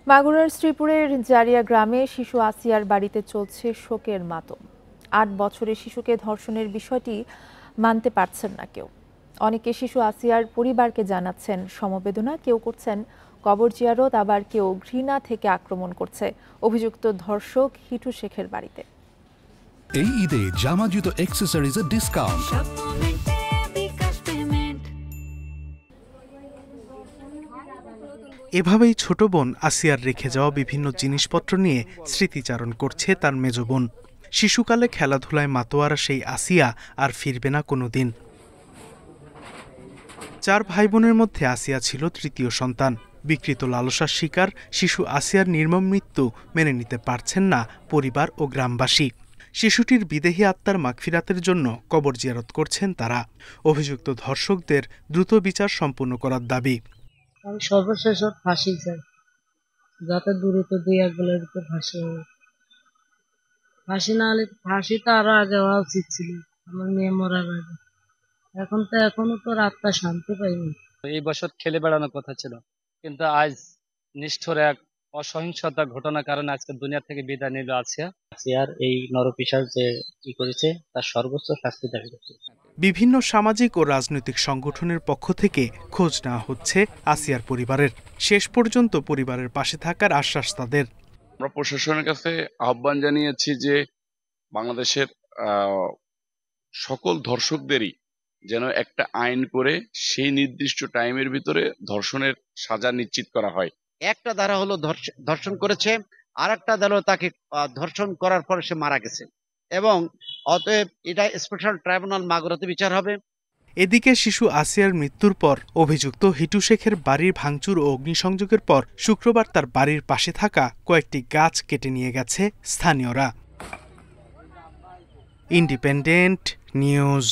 মাগুরার শ্রীপুরের জারিয়া গ্রামে শিশু আসিয়ার বাড়িতে চলছে শোকের মাতম। ৮ বছরের শিশুকে ধর্ষণের বিষয়টি মানতে পারছেন না কেউ। অনেকে শিশু আসিয়ার পরিবারকে জানাচ্ছেন সমবেদনা, কেউ করছেন কবর জিয়ারত, আবার কেউ ঘৃণা থেকে আক্রমণ করছে অভিযুক্ত ধর্ষক হিটু শেখের বাড়িতে। এই ঈদে জামা জুতো অ্যাক্সেসরিজের ডিসকাউন্ট। এভাবেই ছোট বোন আসিয়ার রেখে যাওয়া বিভিন্ন জিনিসপত্র নিয়ে স্মৃতিচারণ করছে তার মেজ বোন। শিশুকালে খেলাধুলায় মাতোয়ারা সেই আসিয়া আর ফিরবে না কোনোদিন। 4 ভাই বোনের মধ্যে আসিয়া ছিল তৃতীয় সন্তান। বিকৃত লালসার শিকার শিশু আসিয়ার নির্মম মৃত্যু মেনে নিতে পারছেন না পরিবার ও গ্রামবাসী। শিশুটির বিদেহী আত্মার মাগফিরাতের জন্য কবর জিয়ারত করছেন তারা। অভিযুক্ত ধর্ষকদের দ্রুত বিচার সম্পন্ন করার দাবি। আমি সর্বশেষ ফাঁসি চাই, যাতে দ্রুত 2-1 বলের ভিতরে ফাঁসি হবে। ফাঁসি না হলে ফাঁসিটা আরো আগে হওয়া উচিত ছিল। আমার মেয়ে মরার আগে। এখনো তো আত্মা শান্তি পাইনি। এই বছর খেলে বেড়ানোর কথা ছিল, কিন্তু আজ নিষ্ঠুর এক অসহিংসতা ঘটনার কারণে আজকে দুনিয়া থেকে বিদায় নিল আসিয়ার এই নরপিশাচ যে কি করেছে তার সর্বোচ্চ শাস্তি দাবি করছে। বিভিন্ন সামাজিক ও রাজনৈতিক সংগঠনের পক্ষ থেকে খোঁজ নেওয়া হচ্ছে আসিয়ার পরিবারের। শেষ পর্যন্ত পরিবারের পাশে থাকার আশ্বাস তাদের। আমরা প্রশাসনের কাছে আহ্বান জানিয়েছি যে বাংলাদেশের সকল ধর্ষকদেরই যেন একটা আইন করে সেই নির্দিষ্ট টাইমের ভিতরে ধর্ষণের সাজা নিশ্চিত করা হয়। একটা ধারা হলো ধর্ষণ করেছে, আর একটা ধারা তাকে ধর্ষণ করার পরে সে মারা গেছে, এবং অতএব এটা স্পেশাল ট্রাইব্যুনাল মাগুরাতে বিচার হবে। এদিকে শিশু আসিয়ার মৃত্যুর পর অভিযুক্ত হিটু শেখের বাড়ির ভাঙচুর ও অগ্নিসংযোগের পর শুক্রবার তার বাড়ির পাশে থাকা কয়েকটি গাছ কেটে নিয়ে গেছে স্থানীয়রা। Independent news.